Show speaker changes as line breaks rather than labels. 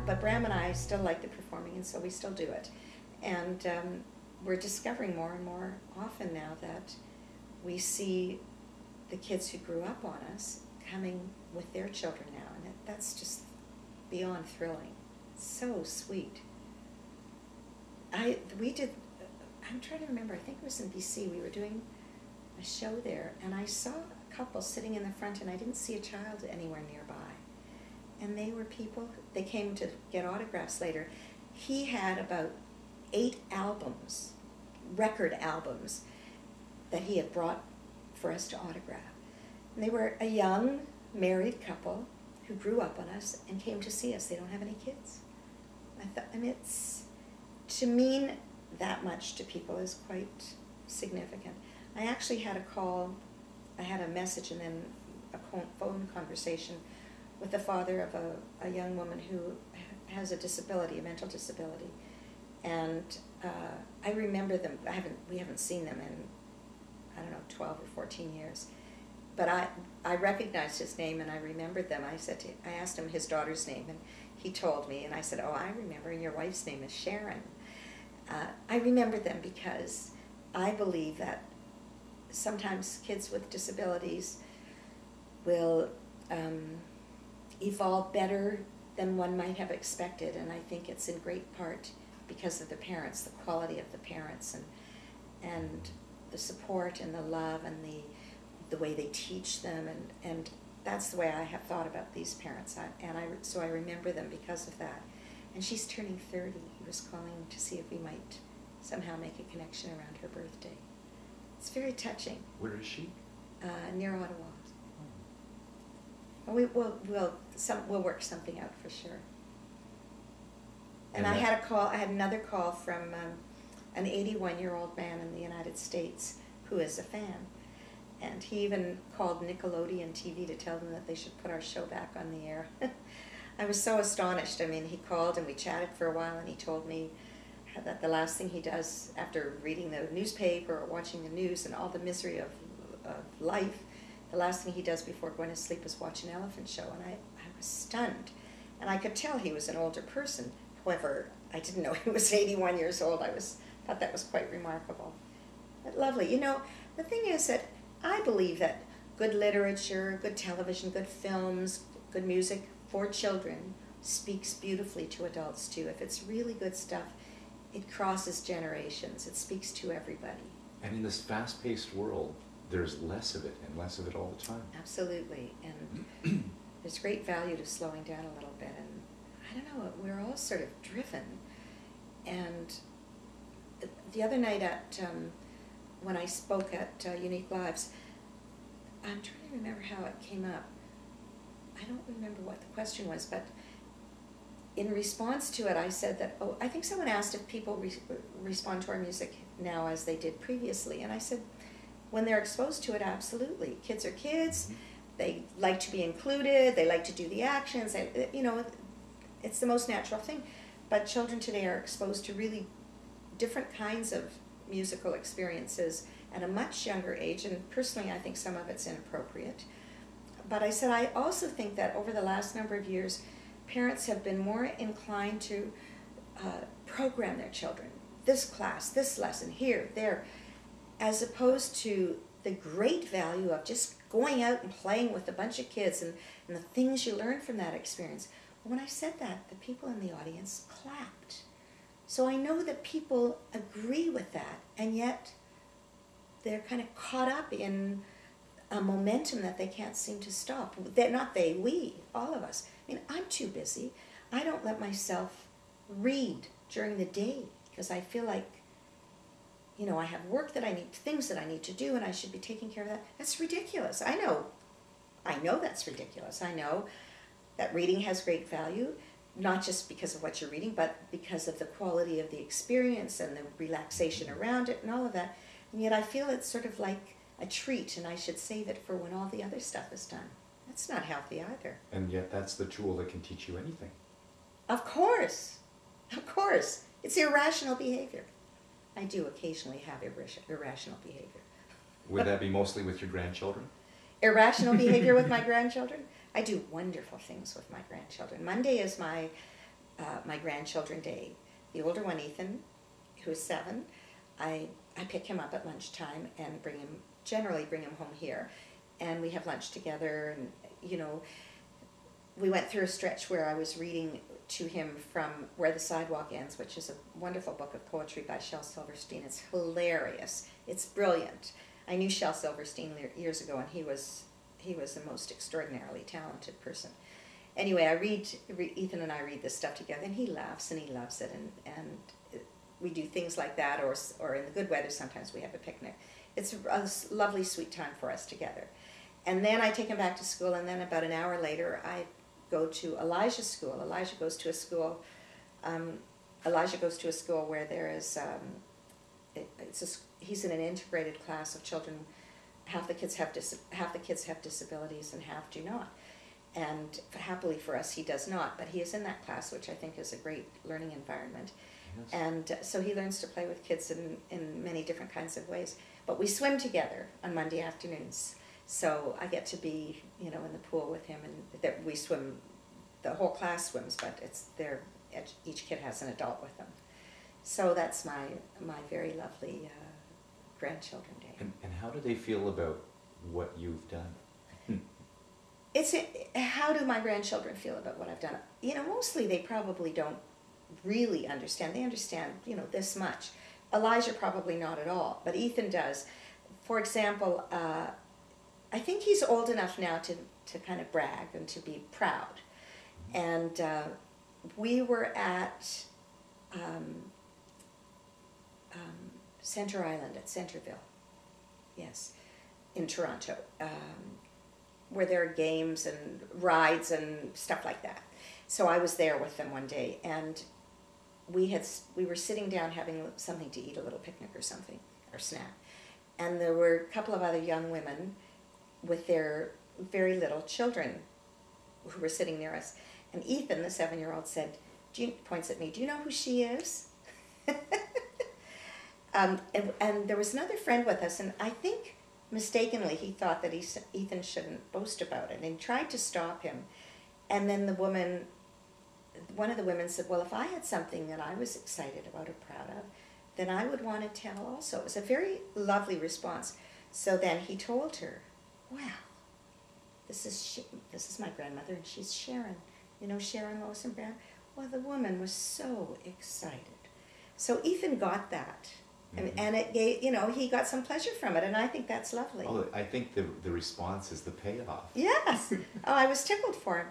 But Bram and I still like the performing, and so we still do it. And we're discovering more and more often now that we see the kids who grew up on us coming with their children now, and that's just beyond thrilling. So sweet. I'm trying to remember, I think it was in BC, we were doing a show there, and I saw a couple sitting in the front, and I didn't see a child anywhere nearby. And they were people, they came to get autographs later. He had about 8 albums, record albums, that he had brought for us to autograph. And they were a young married couple who grew up on us and came to see us. They don't have any kids. I thought, I mean, it's, to mean that much to people is quite significant. I actually had a call, I had a message and then a phone conversation with the father of a young woman who has a disability, a mental disability. And I remember them, we haven't seen them in, I don't know, 12 or 14 years. But I recognized his name and I remembered them. I asked him his daughter's name and he told me, and I said, oh, I remember, and your wife's name is Sharon. I remember them because I believe that sometimes kids with disabilities will evolve better than one might have expected, and I think it's in great part because of the parents, the quality of the parents, and the support and the love and the way they teach them, and that's the way I have thought about these parents, so I remember them because of that. And she's turning 30. He was calling to see if we might somehow make a connection around her birthday. It's very touching.
Where is she?
Near Ottawa. Well, we'll work something out for sure. And I had another call from an 81-year-old man in the United States who is a fan. And he even called Nickelodeon TV to tell them that they should put our show back on the air. I was so astonished. I mean, he called and we chatted for a while, and he told me that the last thing he does after reading the newspaper or watching the news and all the misery of life, the last thing he does before going to sleep is watch an elephant show. And I was stunned. And I could tell he was an older person. However, I didn't know he was 81 years old. Thought that was quite remarkable. But lovely. You know, the thing is that I believe that good literature, good television, good films, good music for children speaks beautifully to adults too. If it's really good stuff, it crosses generations. It speaks to everybody.
And in this fast-paced world, there's less of it and less of it all the time.
Absolutely. And there's great value to slowing down a little bit. And I don't know, we're all sort of driven. And the other night when I spoke at Unique Lives, I'm trying to remember how it came up. I don't remember what the question was, but in response to it, I said that, I think someone asked if people respond to our music now as they did previously. And I said, when they're exposed to it, absolutely. Kids are kids. They like to be included. They like to do the actions. It's the most natural thing. But children today are exposed to really different kinds of musical experiences at a much younger age. And personally, I think some of it's inappropriate. But I said, I also think that over the last number of years, parents have been more inclined to program their children. This class, this lesson, here, there, as opposed to the great value of just going out and playing with a bunch of kids and the things you learn from that experience. When I said that, the people in the audience clapped. So I know that people agree with that, and yet they're kind of caught up in a momentum that they can't seem to stop. We, all of us. I mean, I'm too busy. I don't let myself read during the day because I feel like, I have work that I need, things that I need to do, and I should be taking care of that. That's ridiculous. I know that's ridiculous. I know that reading has great value, not just because of what you're reading, but because of the quality of the experience and the relaxation around it and all of that. And yet I feel it's sort of like a treat, and I should save it for when all the other stuff is done. That's not healthy either.
And yet that's the tool that can teach you anything.
Of course. Of course. It's irrational behavior. I do occasionally have irrational behavior.
Would that be mostly with your grandchildren?
Irrational behavior with my grandchildren? I do wonderful things with my grandchildren. Monday is my grandchildren day. The older one, Ethan, who is 7, I pick him up at lunchtime and generally bring him home here. And we have lunch together, and, you know, we went through a stretch where I was reading to him from Where the Sidewalk Ends, which is a wonderful book of poetry by Shel Silverstein. It's hilarious. It's brilliant. I knew Shel Silverstein years ago, and he was the most extraordinarily talented person. Anyway, Ethan and I read this stuff together, and he laughs and he loves it, and we do things like that, or in the good weather sometimes we have a picnic. It's a lovely, sweet time for us together. And then I take him back to school, and then about an hour later I go to Elijah's school. Elijah goes to a school where there is, he's in an integrated class of children. Half the kids have disabilities and half do not. And happily for us, he does not, but he is in that class, which I think is a great learning environment. Yes. And so he learns to play with kids in many different kinds of ways. But we swim together on Monday afternoons. So I get to be, you know, in the pool with him, and that we swim, the whole class swims, but each kid has an adult with them. So that's my very lovely grandchildren day.
And how do they feel about what you've done?
How do my grandchildren feel about what I've done? You know, mostly they probably don't really understand. They understand, you know, this much. Elijah probably not at all, but Ethan does. For example, I think he's old enough now to kind of brag and to be proud. And we were at Center Island at Centerville, yes, in Toronto, where there are games and rides and stuff like that. So I was there with them one day, and we were sitting down having something to eat, a little picnic or something, or snack. And there were a couple of other young women with their very little children who were sitting near us. And Ethan, the 7-year-old, said, points at me, "Do you know who she is?" And there was another friend with us, and I think mistakenly he thought that Ethan shouldn't boast about it, and he tried to stop him. And then one of the women said, "Well, if I had something that I was excited about or proud of, then I would want to tell also." It was a very lovely response. So then he told her, "Well, this is my grandmother, and she's Sharon. You know Sharon, Lois, and Bram?" Well, the woman was so excited. So Ethan got that. Mm-hmm. And it gave, you know, he got some pleasure from it, and I think that's lovely.
Oh, I think the response is the payoff.
Yes. Oh, I was tickled for him.